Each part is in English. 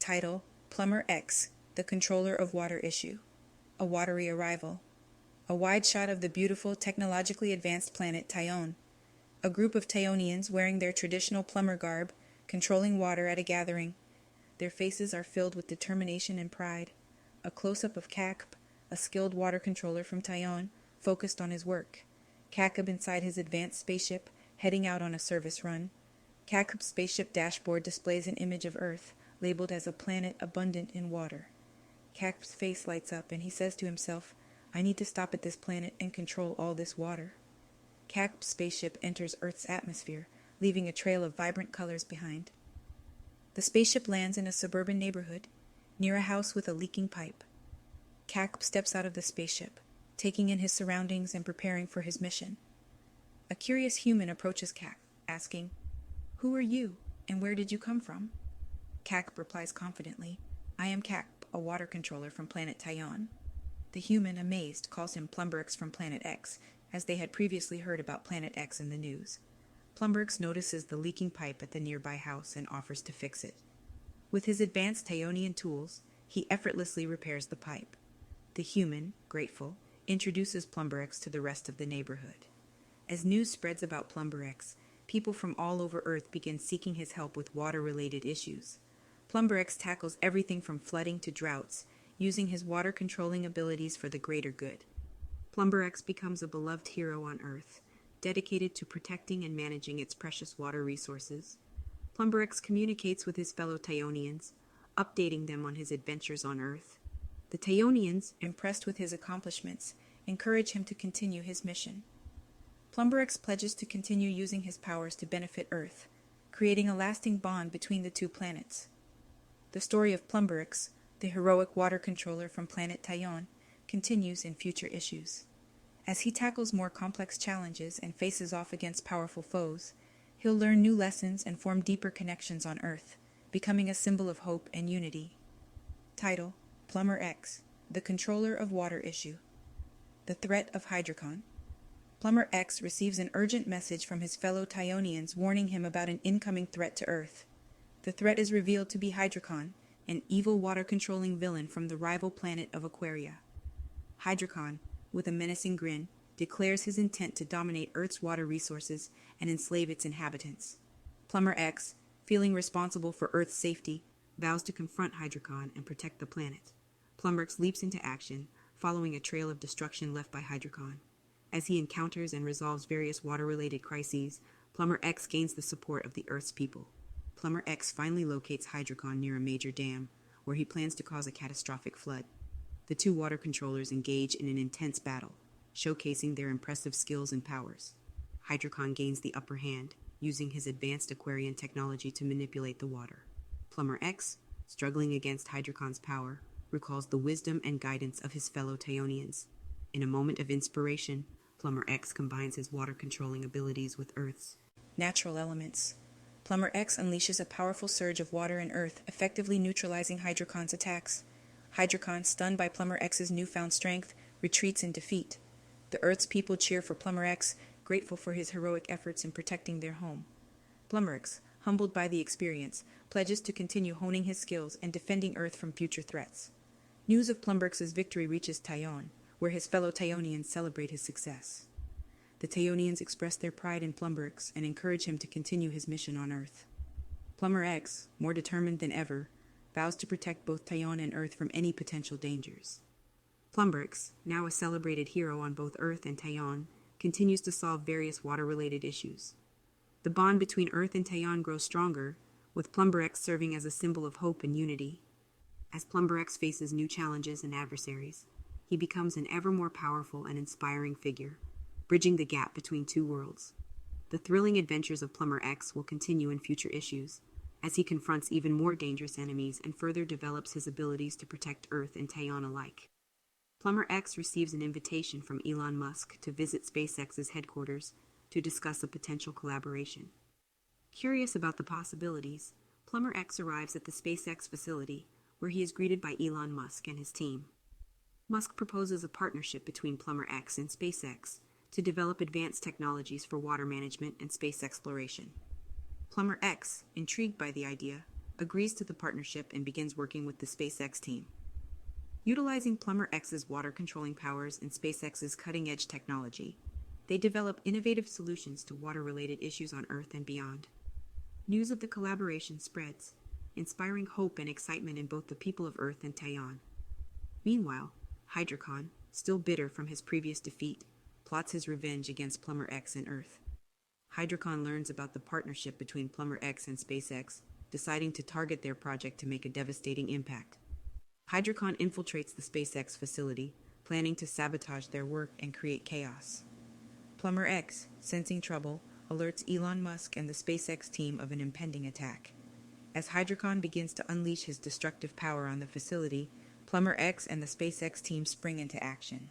Title: Plumber X, the Controller of Water Issue. A Watery Arrival. A wide shot of the beautiful, technologically advanced planet Tayon. A group of Tayonians wearing their traditional plumber garb, controlling water at a gathering. Their faces are filled with determination and pride. A close-up of Kakb, a skilled water controller from Tayon, focused on his work. Kakb inside his advanced spaceship, heading out on a service run. Kakb's spaceship dashboard displays an image of Earth, labeled as a planet abundant in water. Kakb's face lights up and he says to himself, "I need to stop at this planet and control all this water." Kakb's spaceship enters Earth's atmosphere, leaving a trail of vibrant colors behind. The spaceship lands in a suburban neighborhood, near a house with a leaking pipe. Kakb steps out of the spaceship, taking in his surroundings and preparing for his mission. A curious human approaches Kakb, asking, "Who are you, and where did you come from?" Kakb replies confidently, "I am Kakb, a water controller from planet Tayon." The human, amazed, calls him Plumber X from Planet X, as they had previously heard about Planet X in the news. Plumber X notices the leaking pipe at the nearby house and offers to fix it. With his advanced Tayonian tools, he effortlessly repairs the pipe. The human, grateful, introduces Plumber X to the rest of the neighborhood. As news spreads about Plumber X, people from all over Earth begin seeking his help with water-related issues. Plumber X tackles everything from flooding to droughts, using his water-controlling abilities for the greater good. Plumber X becomes a beloved hero on Earth, dedicated to protecting and managing its precious water resources. Plumber X communicates with his fellow Tayonians, updating them on his adventures on Earth. The Tayonians, impressed with his accomplishments, encourage him to continue his mission. Plumber X pledges to continue using his powers to benefit Earth, creating a lasting bond between the two planets. The story of Plumber X, the heroic water controller from planet Tayon, continues in future issues. As he tackles more complex challenges and faces off against powerful foes, he'll learn new lessons and form deeper connections on Earth, becoming a symbol of hope and unity. Title: Plumber X, the Controller of Water Issue. The Threat of Hydracon. Plumber X receives an urgent message from his fellow Tayonians warning him about an incoming threat to Earth. The threat is revealed to be Hydracon, an evil water-controlling villain from the rival planet of Aquaria. Hydracon, with a menacing grin, declares his intent to dominate Earth's water resources and enslave its inhabitants. Plumber X, feeling responsible for Earth's safety, vows to confront Hydracon and protect the planet. Plumber X leaps into action, following a trail of destruction left by Hydracon. As he encounters and resolves various water-related crises, Plumber X gains the support of the Earth's people. Plumber X finally locates Hydracon near a major dam, where he plans to cause a catastrophic flood. The two water controllers engage in an intense battle, showcasing their impressive skills and powers. Hydracon gains the upper hand, using his advanced Aquarian technology to manipulate the water. Plumber X, struggling against Hydracon's power, recalls the wisdom and guidance of his fellow Tayonians. In a moment of inspiration, Plumber X combines his water-controlling abilities with Earth's natural elements. Plumber X unleashes a powerful surge of water and Earth, effectively neutralizing Hydracon's attacks. Hydracon, stunned by Plumber X's newfound strength, retreats in defeat. The Earth's people cheer for Plumber X, grateful for his heroic efforts in protecting their home. Plumber X, humbled by the experience, pledges to continue honing his skills and defending Earth from future threats. News of Plumber X's victory reaches Tayon, where his fellow Tayonians celebrate his success. The Tayonians express their pride in Plumber X and encourage him to continue his mission on Earth. Plumber X, more determined than ever, vows to protect both Tayon and Earth from any potential dangers. Plumber X, now a celebrated hero on both Earth and Tayon, continues to solve various water-related issues. The bond between Earth and Tayon grows stronger, with Plumber X serving as a symbol of hope and unity. As Plumber X faces new challenges and adversaries, he becomes an ever more powerful and inspiring figure, bridging the gap between two worlds. The thrilling adventures of Plumber X will continue in future issues, as he confronts even more dangerous enemies and further develops his abilities to protect Earth and Tayon alike. Plumber X receives an invitation from Elon Musk to visit SpaceX's headquarters to discuss a potential collaboration. Curious about the possibilities, Plumber X arrives at the SpaceX facility, where he is greeted by Elon Musk and his team. Musk proposes a partnership between Plumber X and SpaceX to develop advanced technologies for water management and space exploration. Plumber X, intrigued by the idea, agrees to the partnership and begins working with the SpaceX team. Utilizing Plumber X's water-controlling powers and SpaceX's cutting-edge technology, they develop innovative solutions to water-related issues on Earth and beyond. News of the collaboration spreads, inspiring hope and excitement in both the people of Earth and Tayon. Meanwhile, Hydracon, still bitter from his previous defeat, plots his revenge against Plumber X and Earth. Hydracon learns about the partnership between Plumber X and SpaceX, deciding to target their project to make a devastating impact. Hydracon infiltrates the SpaceX facility, planning to sabotage their work and create chaos. Plumber X, sensing trouble, alerts Elon Musk and the SpaceX team of an impending attack. As Hydracon begins to unleash his destructive power on the facility, Plumber X and the SpaceX team spring into action.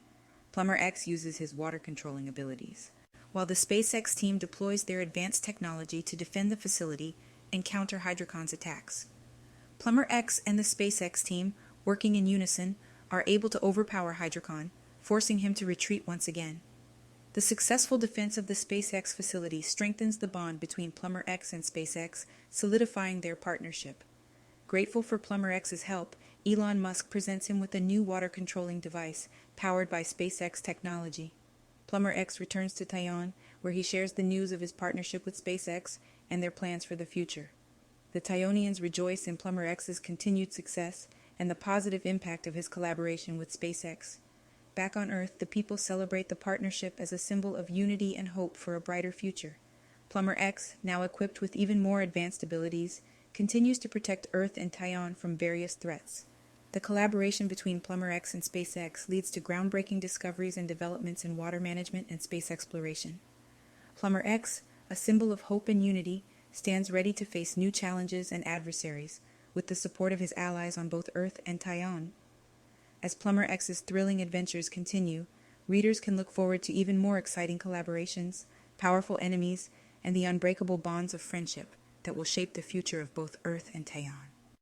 Plumber X uses his water-controlling abilities, while the SpaceX team deploys their advanced technology to defend the facility and counter Hydracon's attacks. Plumber X and the SpaceX team, working in unison, are able to overpower Hydracon, forcing him to retreat once again. The successful defense of the SpaceX facility strengthens the bond between Plumber X and SpaceX, solidifying their partnership. Grateful for Plumber X's help, Elon Musk presents him with a new water-controlling device powered by SpaceX technology. Plumber X returns to Tayon, where he shares the news of his partnership with SpaceX and their plans for the future. The Tayonians rejoice in Plumber X's continued success and the positive impact of his collaboration with SpaceX. Back on Earth, the people celebrate the partnership as a symbol of unity and hope for a brighter future. Plumber X, now equipped with even more advanced abilities, continues to protect Earth and Tayon from various threats. The collaboration between Plumber X and SpaceX leads to groundbreaking discoveries and developments in water management and space exploration. Plumber X, a symbol of hope and unity, stands ready to face new challenges and adversaries, with the support of his allies on both Earth and Tayon. As Plumber X's thrilling adventures continue, readers can look forward to even more exciting collaborations, powerful enemies, and the unbreakable bonds of friendship that will shape the future of both Earth and Tayon.